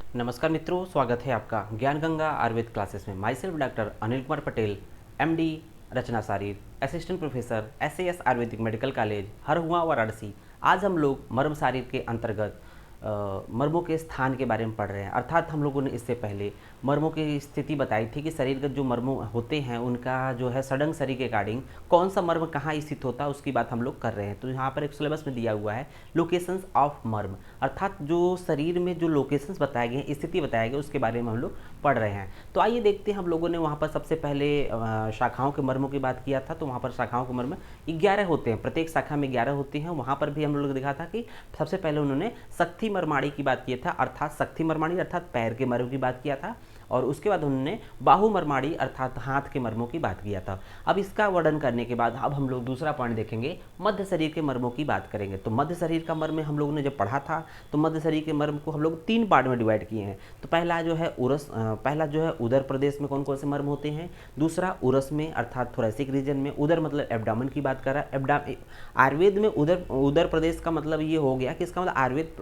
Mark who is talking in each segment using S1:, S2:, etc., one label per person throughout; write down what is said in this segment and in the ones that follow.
S1: नमस्कार मित्रों, स्वागत है आपका ज्ञान गंगा आयुर्वेद क्लासेस में। Myself doctor Anil Kumar Patel, MD, Rachana Sharir, assistant professor, SAS Ayurvedic medical college, Harhua Varanasi. आज हम लोग मर्म शारीर के अंतर्गत मर्मों के स्थान के बारे में पढ़ रहे हैं। अर्थात हम लोगों ने इससे पहले मर्मों की स्थिति बताई थी कि शरीरगत जो मर्म होते हैं उनका जो है सडंग शरीर के अकॉर्डिंग कौन सा मर्म कहाँ स्थित होता है उसकी बात हम लोग कर रहे हैं। तो यहाँ पर एक सिलेबस में दिया हुआ है लोकेशंस ऑफ मर्म, अर्थात जो शरीर में जो लोकेशंस बताए गए हैं, स्थिति बताए गए, उसके बारे में हम लोग पढ़ रहे हैं। तो आइए देखते हैं। हम लोगों ने वहाँ पर सबसे पहले शाखाओं के मर्मों की बात किया था। तो वहाँ पर शाखाओं के मर्म 11 होते हैं, प्रत्येक शाखा में 11 होते हैं। वहाँ पर भी हम लोग ने देखा था कि सबसे पहले उन्होंने शक्ति मरमाड़ी की बात किया था, अर्थात शक्ति मरमाड़ी अर्थात पैर के मर्म की बात किया था। और उसके बाद उन्होंने बाहु मरमाड़ी अर्थात हाथ के मर्मों की बात किया था। अब इसका वर्णन करने के बाद अब हम लोग दूसरा पॉइंट देखेंगे, मध्य शरीर के मर्मों की बात करेंगे। तो मध्य शरीर का मर्म हम लोगों ने जब पढ़ा था तो मध्य शरीर के मर्म को हम लोग 3 पार्ट में डिवाइड किए हैं। तो पहला जो है उदर प्रदेश में कौन कौन से मर्म होते हैं, दूसरा उरस में अर्थात थोरेसिक रीजन में, उदर मतलब एब्डामन की बात कर रहा है। आयुर्वेद में उदर प्रदेश का मतलब ये हो गया कि इसका मतलब आयुर्वेद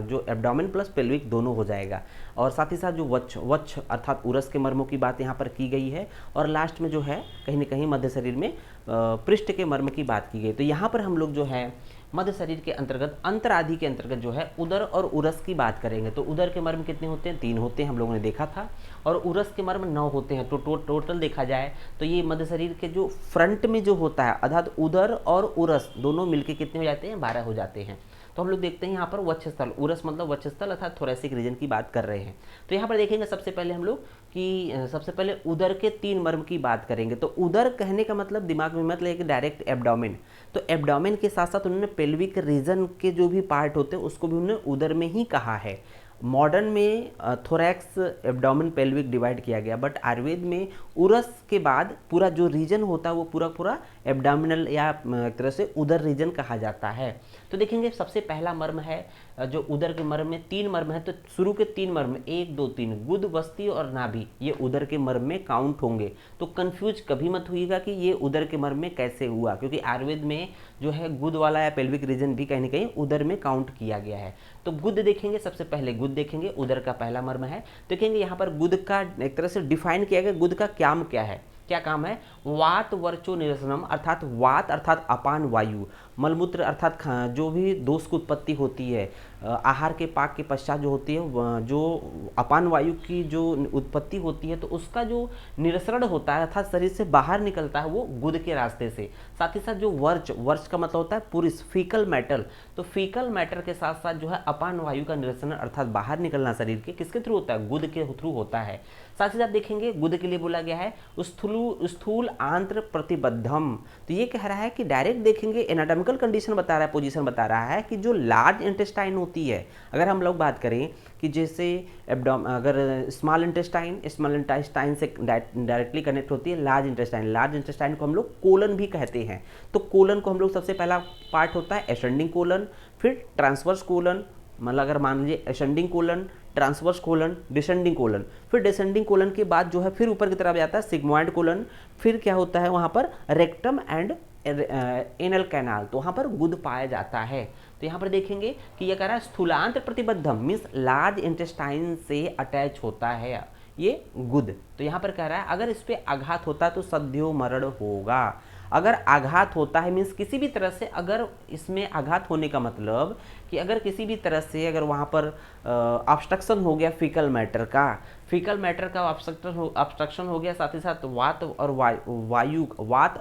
S1: जो एब्डामन प्लस पेल्विक दोनों हो जाएगा। और साथ ही साथ जो वक्ष अर्थात उरस के मर्मों की बात यहाँ पर की गई है। और लास्ट में जो है कहीं न कहीं मध्य शरीर में पृष्ठ के मर्म की बात की गई। तो यहाँ पर हम लोग जो है मध्य शरीर के अंतर्गत अंतरादि के अंतर्गत जो है उदर और उरस की बात करेंगे। तो उदर के मर्म कितने होते हैं, 3 होते हैं, हम लोगों ने देखा था। और उरस के मर्म 9 होते हैं। तो टोटल देखा जाए तो ये मध्य शरीर के जो फ्रंट में जो होता है अर्थात उदर और उरस दोनों मिलके कितने हो जाते हैं, 12 हो जाते हैं। तो हम लोग देखते हैं यहाँ पर वक्षस्थल, उरस मतलब वक्षस्थल अर्थात थोरेसिक रीजन की बात कर रहे हैं। तो यहाँ पर देखेंगे सबसे पहले हम लोग कि सबसे पहले उदर के 3 मर्म की बात करेंगे। तो उदर कहने का मतलब दिमाग में मत लेके डायरेक्ट एब्डोमेन। तो एब्डोमेन के साथ साथ उन्होंने पेल्विक रीजन के जो भी पार्ट होते हैं उसको भी उन्होंने उदर में ही कहा है। मॉडर्न में थोरैक्स एब्डोमेन पेल्विक डिवाइड किया गया, बट आयुर्वेद में उरस के बाद पूरा जो रीजन होता है वो पूरा एब्डोमिनल या एक तरह से उदर रीजन कहा जाता है। तो देखेंगे सबसे पहला मर्म है जो उदर के मर्म में 3 मर्म है। तो शुरू के 3 मर्म 1, 2, 3 गुद, वस्ती और नाभि, ये उदर के मर्म में काउंट होंगे। तो कंफ्यूज कभी मत होइएगा कि ये उदर के मर्म में कैसे हुआ, क्योंकि आयुर्वेद में जो है गुद वाला या पेल्विक रीजन भी कहीं ना कहीं उदर में काउंट किया गया है। तो गुद देखेंगे, सबसे पहले गुद देखेंगे, उदर का पहला मर्म है। देखेंगे यहाँ पर गुद का एक तरह से डिफाइन किया गया, गुद का क्या काम है, वात वर्चो निरसनम अर्थात वात अर्थात अपान वायु, मलमूत्र अर्थात जो भी दोष की उत्पत्ति होती है आहार के पाक के पश्चात जो होती है, जो अपान वायु की जो उत्पत्ति होती है तो उसका जो निरसरण होता है अर्थात शरीर से बाहर निकलता है वो गुद के रास्ते से। साथ ही साथ जो वर्च का मतलब होता है पुरुष, फीकल मैटर। तो फीकल मैटर के साथ साथ जो है अपान वायु का निरसरण अर्थात बाहर निकलना शरीर के किसके थ्रू होता है, गुद के थ्रू होता है। साथ ही साथ देखेंगे गुद के लिए बोला गया है स्थूल आंत्र प्रतिबद्धम। तो ये कह रहा है कि डायरेक्ट देखेंगे एनाटॉमिकल कंडीशन बता रहा है, पोजीशन बता रहा है कि जो लार्ज इंटेस्टाइन होती है, अगर हम लोग बात करें कि जैसे अगर स्मॉल इंटेस्टाइन से डायरेक्टली कनेक्ट होती है लार्ज इंटेस्टाइन को हम लोग कोलन भी कहते हैं। तो कोलन को हम लोग सबसे पहला पार्ट होता है एसेंडिंग कोलन, फिर ट्रांसवर्स कोलन, मतलब अगर मान लीजिए ascending colon, transverse colon, descending colon, फिर डिसेंडिंग कोलन के बाद जो है फिर ऊपर की तरफ जाता है सिग्मोइड कोलन, फिर क्या होता है वहाँ पर रेक्टम एंड एनल कैनाल। तो वहाँ पर गुद पाया जाता है। तो यहाँ पर देखेंगे कि यह कह रहा है स्थूलांत प्रतिबद्धम मीन्स लार्ज इंटेस्टाइन से अटैच होता है ये गुद। तो यहाँ पर कह रहा है अगर इस पर आघात होता है तो सद्यो मरण होगा। अगर आघात होता है मीन्स किसी भी तरह से, अगर इसमें आघात होने का मतलब कि अगर किसी भी तरह से अगर वहाँ पर ऑब्स्ट्रक्शन हो गया फीकल मैटर का ऑब्स्ट्रक्शन हो गया, साथ ही साथ वात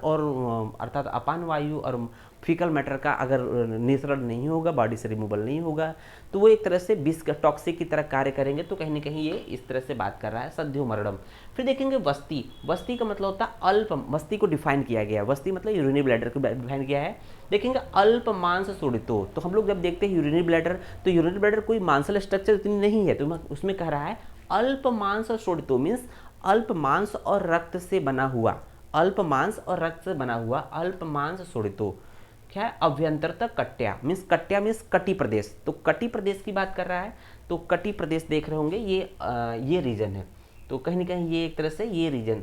S1: और अर्थात अपान वायु और फीकल मैटर का अगर निःसरण नहीं होगा, बॉडी से रिमूवल नहीं होगा, तो वो एक तरह से विष टॉक्सिक की तरह कार्य करेंगे। तो कहीं ना कहीं ये इस तरह से बात कर रहा है सद्यो मरणम। फिर देखेंगे वस्ती का मतलब होता है अल्प, वस्ती को डिफाइन किया गया है, वस्ती मतलब यूरिनरी ब्लैडर को डिफाइन किया है। देखेंगे अल्प मांस सुड़ितो। तो हम लोग जब देखते हैं यूरिनरी ब्लैडर, तो यूरिनरी ब्लैडर कोई मांसल स्ट्रक्चर इतनी नहीं है, तो उसमें कह रहा है अल्प मांस सुड़ितो मीन्स अल्प मांस और रक्त से बना हुआ, अल्प मांस और रक्त से बना हुआ अल्प मांस सुड़ितो। क्या है, अभ्यंतरतः कट्या मीन्स कटी प्रदेश। तो कटी प्रदेश की बात कर रहा है। तो कटी प्रदेश देख रहे होंगे ये रीजन है। तो कहीं ना कहीं ये एक तरह से ये रीजन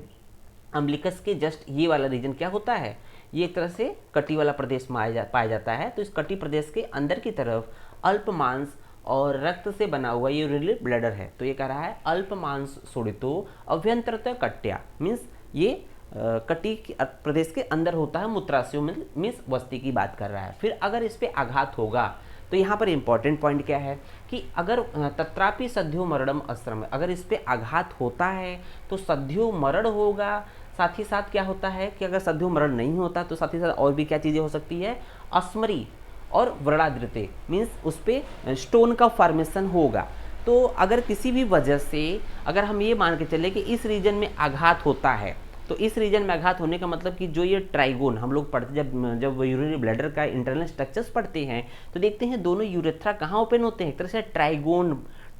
S1: अम्बिलिकस के जस्ट ये वाला रीजन क्या होता है, ये एक तरह से कटी वाला प्रदेश में पाया जाता है। तो इस कटी प्रदेश के अंदर की तरफ अल्प मांस और रक्त से बना हुआ ये यूरिनरी ब्लैडर है। तो ये कह रहा है अल्प मांस सोडितो अभ्यंतरतः कट्या, मीन्स ये कटी प्रदेश के अंदर होता है, मूत्राशयों में, मीन्स वस्ती की बात कर रहा है। फिर अगर इस पर आघात होगा तो यहाँ पर इंपॉर्टेंट पॉइंट क्या है कि अगर तत्रापि सद्यो मरणम आश्रम, अगर इस पर आघात होता है तो सद्यो मरण होगा। साथ ही साथ क्या होता है कि अगर सद्यो मरण नहीं होता तो साथ ही साथ और भी क्या चीज़ें हो सकती है, अस्मरी और व्रणाद्रिते, मीन्स उस पर स्टोन का फॉर्मेशन होगा। तो अगर किसी भी वजह से अगर हम ये मान के चले कि इस रीजन में आघात होता है, तो इस रीजन में आघात होने का मतलब कि जो ये ट्राइगोन हम लोग पढ़ते, जब यूरिनरी ब्लैडर का इंटरनल स्ट्रक्चर्स पढ़ते हैं तो देखते हैं दोनों यूरेथ्रा कहाँ ओपन होते हैं, एक तरह से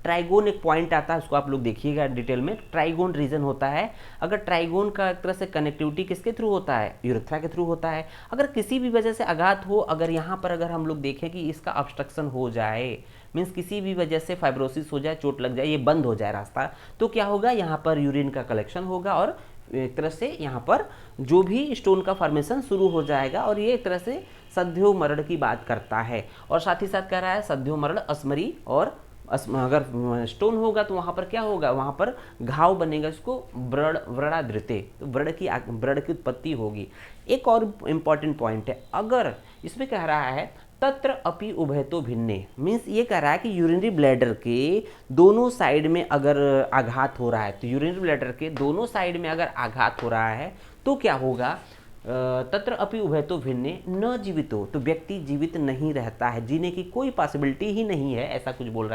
S1: ट्राइगोन एक पॉइंट आता है, उसको आप लोग देखिएगा डिटेल में, ट्राइगोन रीजन होता है। अगर ट्राइगोन का एक तरह से कनेक्टिविटी किसके थ्रू होता है, यूरेथ्रा के थ्रू होता है। अगर किसी भी वजह से आघात हो, अगर यहाँ पर अगर हम लोग देखें कि इसका ऑब्स्ट्रक्शन हो जाए, मीन्स किसी भी वजह से फाइब्रोसिस हो जाए, चोट लग जाए, ये बंद हो जाए रास्ता, तो क्या होगा, यहाँ पर यूरिन का कलेक्शन होगा और एक तरह से यहाँ पर जो भी स्टोन का फॉर्मेशन शुरू हो जाएगा, और ये एक तरह से सद्यो मरण की बात करता है। और साथ ही साथ कह रहा है सद्यो मरण अस्मरी, और अगर स्टोन होगा तो वहाँ पर क्या होगा, वहाँ पर घाव बनेगा, इसको व्रणाद्रिते, तो व्रण की उत्पत्ति होगी। एक और इम्पॉर्टेंट पॉइंट है, अगर इसमें कह रहा है तत्र अपि उभयतो भिन्ने, मीन्स ये कह रहा है कि यूरिनरी ब्लैडर के दोनों साइड में अगर आघात हो रहा है, तो यूरिनरी ब्लैडर के दोनों साइड में अगर आघात हो रहा है तो क्या होगा, तत्र अपि उभयतो भिन्ने न जीवितो, तो व्यक्ति जीवित नहीं रहता है, जीने की कोई पॉसिबिलिटी ही नहीं है, ऐसा कुछ बोल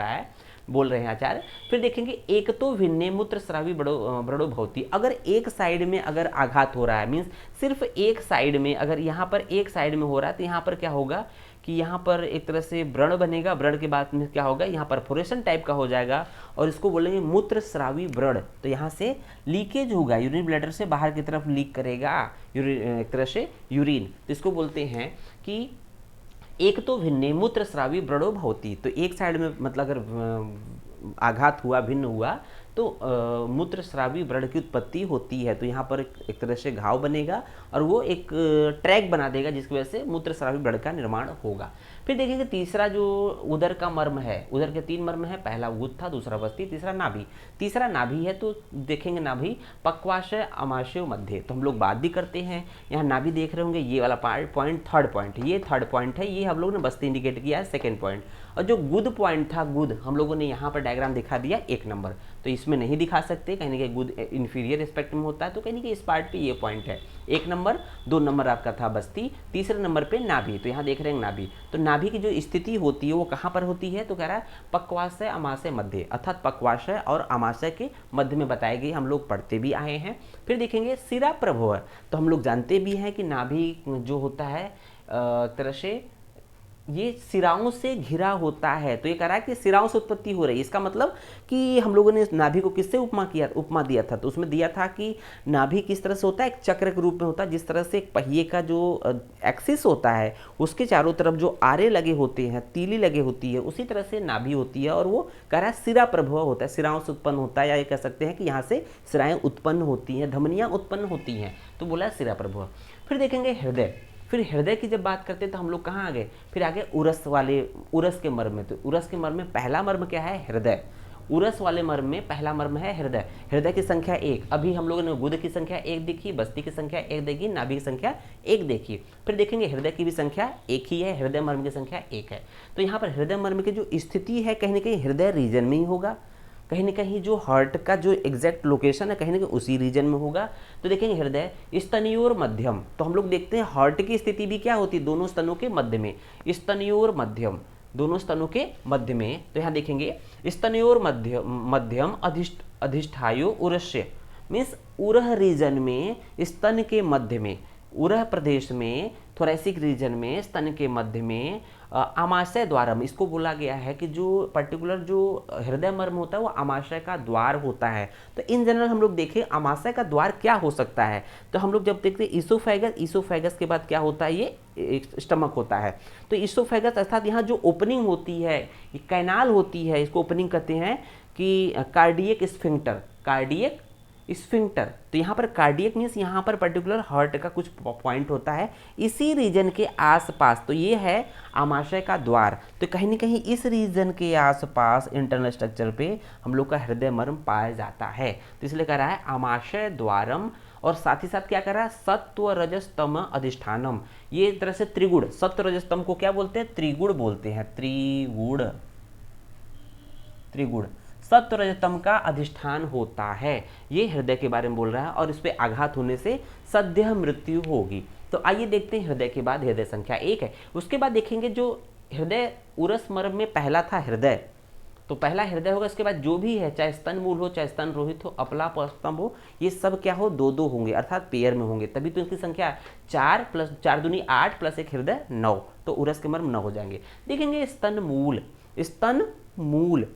S1: रहे हैं आचार्य। फिर देखेंगे एक तो भिन्ने मूत्रस्रावी ब्रणो भवति, अगर एक साइड में अगर आघात हो रहा है, मीन्स सिर्फ एक साइड में, अगर यहाँ पर एक साइड में हो रहा है तो यहाँ पर क्या होगा कि यहाँ पर एक तरह से व्रण बनेगा, व्रण के बाद में क्या होगा, यहाँ पर परफोरेशन टाइप का हो जाएगा और इसको बोलेंगे मूत्रस्रावी व्रण। तो यहाँ से लीकेज होगा, यूरिन ब्लैडर से बाहर की तरफ लीक करेगा एक तरह से यूरिन, तो इसको बोलते हैं कि एक तो भिन्ने मूत्रस्रावी व्रणो भवति, तो एक साइड में मतलब अगर आघात हुआ, भिन्न हुआ तो मूत्रस्रावी व्रण की उत्पत्ति होती है। तो यहाँ पर एक तरह से घाव बनेगा और वो एक ट्रैक बना देगा जिसकी वजह से मूत्रस्रावी व्रण का निर्माण होगा। फिर देखेंगे तीसरा जो उदर का मर्म है, उदर के 3 मर्म है, पहला गुद था, दूसरा वस्ती, तीसरा नाभि। तीसरा नाभि है तो देखेंगे नाभि पक्वाशय अमाशय मध्य, तो हम लोग बात भी करते हैं, यहाँ नाभि देख रहे होंगे, ये वाला पॉइंट थर्ड पॉइंट, ये थर्ड पॉइंट है, ये हम लोग ने बस्ती इंडिकेट किया है सेकेंड पॉइंट। और जो गुद पॉइंट था, गुद हम लोगों ने यहाँ पर डायग्राम दिखा दिया 1 नंबर, तो इसमें नहीं दिखा सकते, कहीं ना कहीं गुद इन्फीरियर एस्पेक्ट में होता है, तो कहीं ना कहीं इस पार्ट पे ये पॉइंट है 1 नंबर। 2 नंबर आपका था बस्ती, तीसरे नंबर पे नाभि, तो यहाँ देख रहे हैं नाभि। तो नाभि की जो स्थिति होती है वो कहाँ पर होती है, तो कह रहा है पक्वाशय अमाशय मध्य, अर्थात पक्वाशय और अमाशय के मध्य में बताई गई, हम लोग पढ़ते भी आए हैं। फिर देखेंगे सिरा प्रभव, तो हम लोग जानते भी हैं कि नाभि जो होता है तरह से ये सिराओं से घिरा होता है, तो ये कह रहा है कि सिराओं से उत्पत्ति हो रही है। इसका मतलब कि हम लोगों ने नाभि को किससे उपमा दिया था, तो उसमें दिया था कि नाभि किस तरह से होता है, एक चक्र के रूप में होता है, जिस तरह से एक पहिए का जो एक्सिस होता है उसके चारों तरफ जो आरे लगे होते हैं, तीली लगे होती है, उसी तरह से नाभि होती है। और वो कह रहा है सिरा प्रभव होता है, सिराओं से उत्पन्न होता है, या ये कह सकते हैं कि यहाँ से सिराएँ उत्पन्न होती हैं, धमनियाँ उत्पन्न होती हैं, तो बोला सिरा प्रभव। फिर देखेंगे हृदय, फिर हृदय की जब बात करते हैं तो हम लोग कहाँ आ गए, फिर आगे उरस के मर्म में। तो उरस के मर्म में पहला मर्म क्या है, हृदय। उरस वाले मर्म में पहला मर्म है हृदय। हृदय की संख्या 1, अभी हम लोगों ने गुद की संख्या 1 देखी, बस्ती की संख्या 1 देखी, नाभि की संख्या 1 देखी। फिर देखेंगे हृदय की भी संख्या 1 ही है, हृदय मर्म की संख्या 1 है। तो यहाँ पर हृदय मर्म की जो स्थिति है कहीं ना कहीं हृदय रीजन में ही होगा, कहीं ना कहीं जो हार्ट का जो एग्जैक्ट लोकेशन है कहीं ना कहीं उसी रीजन में होगा। तो देखेंगे हृदय स्तनयोर मध्यम, तो हम लोग देखते हैं हार्ट की स्थिति भी क्या होती है, दोनों स्तनों के मध्य में, स्तनयोर मध्यम, दोनों स्तनों के मध्य में। तो यहाँ देखेंगे स्तनयोर मध्यम अधिष्ठायो उरस्य, मीन्स उरह रीजन में, स्तन के मध्य में, उरह प्रदेश में, थोरैसिक रीजन में, स्तन के मध्य में आमाशय द्वारम, इसको बोला गया है कि जो पर्टिकुलर जो हृदय मर्म होता है वो आमाशय का द्वार होता है। तो इन जनरल हम लोग देखें आमाशय का द्वार क्या हो सकता है, तो हम लोग जब देखते हैं ईसोफेगस के बाद क्या होता है, ये स्टमक होता है। तो ईसोफेगस अर्थात यहाँ जो ओपनिंग होती है, ये कैनाल होती है, इसको ओपनिंग कहते हैं कि कार्डियक स्फिंक्टर, तो यहाँ पर कार्डियक मीन्स यहाँ पर पर्टिकुलर हार्ट का कुछ पॉइंट होता है इसी रीजन के आसपास, तो ये है आमाशय का द्वार। तो कहीं ना कहीं इस रीजन के आसपास इंटरनल स्ट्रक्चर पे हम लोग का हृदय मर्म पाया जाता है। तो इसलिए कह रहा है आमाशय द्वारम, और साथ ही साथ क्या कर रहा है, सत्व रजस तम अधिष्ठानम। ये एक तरह से त्रिगुण, सत्व रजस तम को क्या बोलते हैं, त्रिगुण बोलते हैं, त्रिगुण, त्रिगुण सत्व रजतम का अधिष्ठान होता है। ये हृदय के बारे में बोल रहा है, और इस पे आघात होने से सद्य मृत्यु होगी। तो आइए देखते हैं हृदय के बाद हृदय संख्या 1 है। उसके बाद देखेंगे जो हृदय उरस मर्म में पहला था हृदय, तो पहला हृदय होगा। इसके बाद जो भी है, चाहे स्तन मूल हो, चाहे स्तन रोहित हो, अपला स्तंभ हो, ये सब क्या हो, दो दो होंगे, अर्थात पेयर में होंगे, तभी तो इनकी संख्या 4 प्लस 4 दूनी 8 प्लस एक हृदय 9, तो उरस के मर्म 9 हो जाएंगे। देखेंगे स्तन मूल, स्तन मूल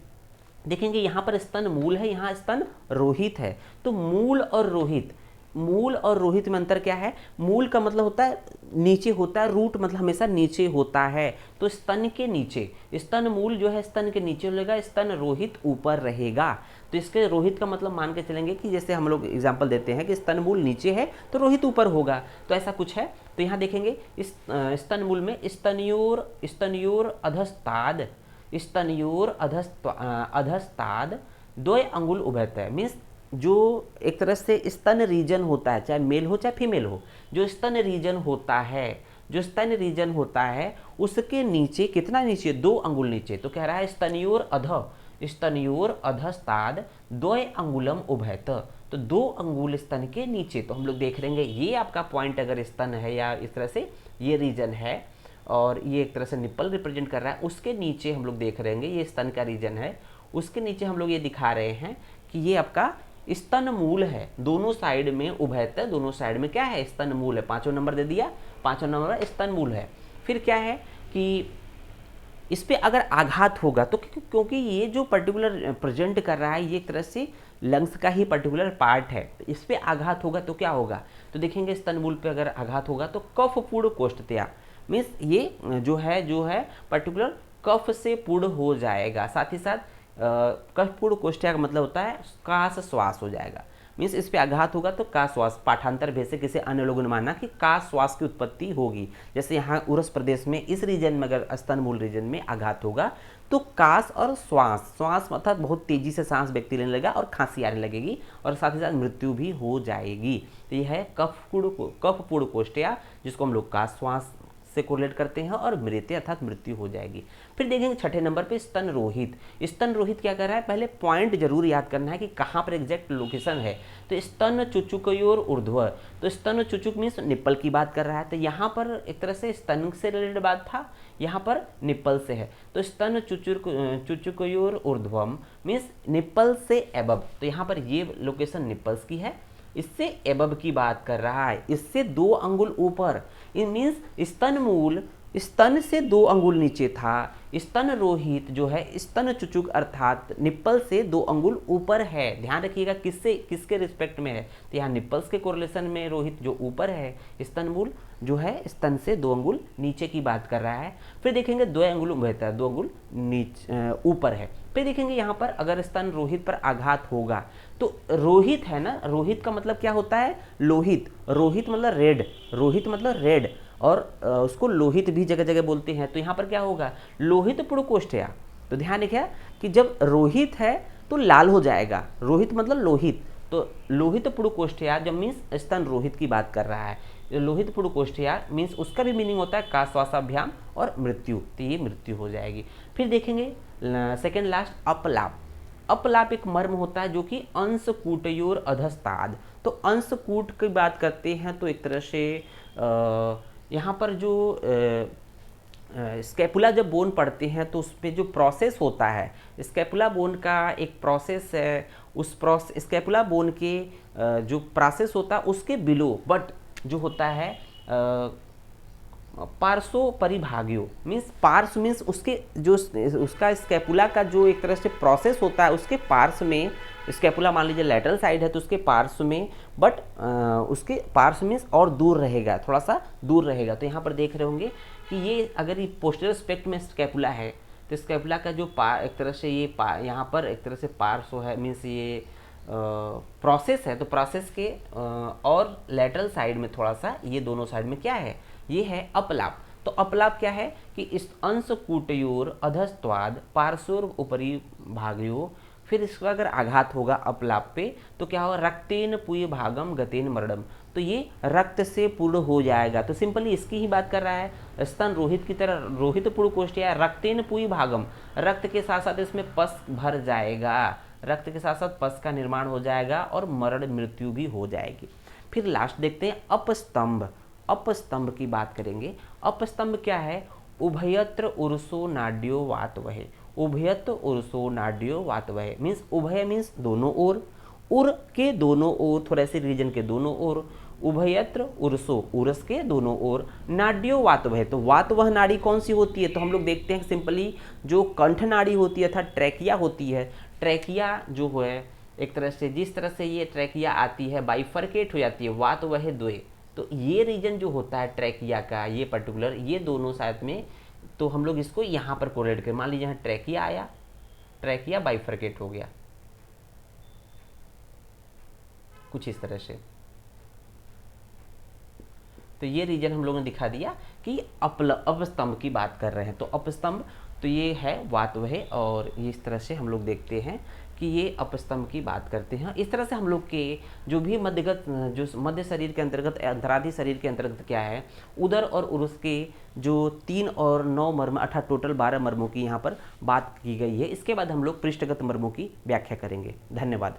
S1: देखेंगे यहाँ पर स्तन मूल है, यहाँ स्तन रोहित है। तो मूल और रोहित, मूल और रोहित में अंतर क्या है, मूल का मतलब होता है नीचे होता है, रूट मतलब हमेशा नीचे होता है, तो स्तन के नीचे, स्तन मूल जो है स्तन के नीचे रहेगा, स्तन रोहित ऊपर रहेगा। तो इसके रोहित का मतलब मान के चलेंगे कि जैसे हम लोग एग्जाम्पल देते हैं कि स्तन मूल नीचे है तो रोहित ऊपर होगा, तो ऐसा कुछ है। तो यहाँ देखेंगे इस स्तन मूल में स्तनयोर अधस्ताद, स्तनयोर अधस्ताद 2 अंगुल उभयतः, मीन्स जो एक तरह से स्तन रीजन होता है, चाहे मेल हो चाहे फीमेल हो, जो स्तन रीजन होता है, जो स्तन रीजन होता है उसके नीचे, कितना नीचे, 2 अंगुल नीचे। तो कह रहा है स्तनयोर अधस्ताद 2 अंगुलम उभयतः, तो 2 अंगुल स्तन के नीचे। तो हम लोग देख लेंगे ये आपका पॉइंट अगर स्तन है या इस तरह से ये रीजन है, और ये एक तरह से निप्पल रिप्रेजेंट कर रहा है, उसके नीचे हम लोग देख रहे हैं ये स्तन का रीजन है, उसके नीचे हम लोग ये दिखा रहे हैं कि ये आपका स्तन मूल है। दोनों साइड में उभयतः, दोनों साइड में क्या है, स्तन मूल है। 5वां नंबर दे दिया, 5वां नंबर स्तन मूल है। फिर क्या है कि इस पे अगर आघात होगा तो क्योंकि ये जो पर्टिकुलर प्रेजेंट कर रहा है ये एक तरह से लंग्स का ही पर्टिकुलर पार्ट है, तो इस पे आघात होगा तो क्या होगा, तो देखेंगे स्तन मूल पे अगर आघात होगा तो कफपूर्ण कोष्ठतया, मीन्स ये जो है पर्टिकुलर कफ से पूर्ण हो जाएगा। साथ ही साथ कफपूर्ण कोष्ठिया का मतलब होता है काश श्वास हो जाएगा, मीन्स इस पे आघात होगा तो का श्वास, पाठांतर भेद से किसी अन्य लोगों ने माना कि का श्वास की उत्पत्ति होगी। जैसे यहाँ उरस प्रदेश में इस रीजन में अगर स्तन मूल रीजन में आघात होगा तो काश और श्वास अर्थात बहुत तेजी से सांस व्यक्ति लेने लगेगा और खांसी आने लगेगी, और साथ ही साथ मृत्यु भी हो जाएगी। तो यह है कफपूर्ण कोष्ठिया, जिसको हम लोग का श्वास से कोरिलेट करते हैं, और मृत्यु अर्थात मृत्यु हो जाएगी। फिर देखेंगे 6ठे नंबर पे स्तन रोहित। स्तन रोहित क्या कर रहा है, पहले पॉइंट जरूर याद करना है कि कहाँ पर एग्जैक्ट लोकेशन है। तो स्तन चुचुकयोर ऊर्ध्व, तो स्तन चुचुक मीन्स निप्पल की बात कर रहा है, तो यहाँ पर एक तरह से स्तन से रिलेटेड बात था, यहाँ पर निप्पल से है। तो स्तन चुचुकयोर ऊर्ध्वम मीन्स निप्पल से एबव, तो यहाँ पर ये लोकेशन निप्पल्स की है, इससे एबव की बात कर रहा है, इससे 2 अंगुल ऊपर, इन मीन्स स्तन मूल स्तन से 2 अंगुल नीचे था, स्तन रोहित जो है स्तन चुचुक अर्थात निप्पल से 2 अंगुल ऊपर है। ध्यान रखिएगा किससे, किसके रिस्पेक्ट में है, तो यहाँ निप्पल्स के कोरिलेशन में रोहित जो ऊपर है, स्तन मूल जो है स्तन से 2 अंगुल नीचे की बात कर रहा है। फिर देखेंगे 2 अंगुल बेहतर है, 2 अंगुल नीचे ऊपर है। फिर देखेंगे यहाँ पर अगर स्तन रोहित पर आघात होगा तो रोहित है ना, रोहित का मतलब क्या होता है, लोहित, रोहित मतलब रेड, रोहित मतलब रेड, और उसको लोहित भी जगह जगह बोलते हैं। तो यहाँ पर क्या होगा, लोहित पुड़कोष्ठया, तो ध्यान रखिए कि जब रोहित है तो लाल हो जाएगा, रोहित मतलब लोहित, तो लोहित पुड़कोष्ठया जब मीन्स स्तन रोहित की बात कर रहा है, लोहित पुड़कोष्ठया मीन्स उसका भी मीनिंग होता है का श्वासाभ्याम और मृत्यु, तो ये मृत्यु हो जाएगी। फिर देखेंगे सेकेंड लास्ट अपलाप। अपलाप एक मर्म होता है जो कि अंशकूटयोर अधस्ताद, तो अंशकूट की बात करते हैं तो एक तरह से यहाँ पर जो स्कैपुला जब बोन पड़ते हैं तो उस पर जो प्रोसेस होता है, स्कैपुला बोन का एक प्रोसेस है, उस स्कैपुला बोन के जो प्रोसेस होता है उसके बिलो बट जो होता है पार्श्व परिभाग्यो मीन्स पार्श्व मीन्स उसके जो उसका स्कैपुला का जो एक तरह से प्रोसेस होता है उसके पार्श्व में, स्कैपुला मान लीजिए लेटरल साइड है तो उसके पार्श्व में, बट उसके पार्श्व मीन्स और दूर रहेगा, थोड़ा सा दूर रहेगा। तो यहाँ पर देख रहे होंगे कि ये अगर ये पोस्टीरियर एस्पेक्ट में स्कैपुला है तो स्कैपुला का जो एक तरह से ये यहाँ पर एक तरह से पार्श्व है, मीन्स ये प्रोसेस है, तो प्रोसेस के और लेटरल साइड में थोड़ा सा, ये दोनों साइड में क्या है, ये है अपलाप। तो अपलाप क्या है कि इस अंश कूटयोर अधस्त्वाद पार्श्व ऊपरी भागयों, फिर इसका अगर आघात होगा अपलाप पे तो क्या होगा, रक्तेन पुय भागम गतेन मरणम, तो ये रक्त से पूर्ण हो जाएगा। तो सिंपली इसकी ही बात कर रहा है, स्तन रोहित की तरह, रोहित पूर्ण कोष्ठिया रक्तेन पुय भागम, रक्त के साथ साथ इसमें पस भर जाएगा, रक्त के साथ साथ पस का निर्माण हो जाएगा और मरण मृत्यु भी हो जाएगी। फिर लास्ट देखते हैं अपस्तंभ। अपस्तंभ की बात करेंगे। अपस्तंभ क्या है, उभयत्र उर्सो नाड्यो वातवहे, उभयत्र उर्सो नाड्यो वातवहे मीन्स, उभय मीन्स दोनों ओर, उर के दोनों ओर, थोड़ा से रीजन के दोनों ओर, उभयत्र उर्सो उरस के दोनों ओर, नाड्यो वातवह, तो वातवह नाड़ी कौन सी होती है, तो हम लोग देखते हैं सिंपली जो कंठ नाड़ी होती है अर्थात ट्रैकिया होती है, ट्रैकिया जो है एक तरह से, जिस तरह से ये ट्रैकिया आती है बाइफरकेट हो जाती है वातवह द्वय, तो ये रीजन जो होता है ट्रैकिया का, ये पर्टिकुलर, ये दोनों साथ में, तो हम लोग इसको यहाँ पर कोरिलेट करें। मान लीजिए यहाँ ट्रैकिया आया, ट्रैकिया बाइफरकेट हो गया कुछ इस तरह से, तो ये रीजन हम लोगों ने दिखा दिया कि अपस्तंभ की बात कर रहे हैं। तो अपस्तंभ तो ये है वातवह, और इस तरह से हम लोग देखते हैं कि ये अपस्तंभ की बात करते हैं। इस तरह से हम लोग के जो भी मध्यगत, जो मध्य शरीर के अंतर्गत, अंतराधि शरीर के अंतर्गत क्या है, उदर और उरुस के जो 3 और 9 मर्म अर्थात टोटल 12 मर्मों की यहाँ पर बात की गई है। इसके बाद हम लोग पृष्ठगत मर्मों की व्याख्या करेंगे। धन्यवाद।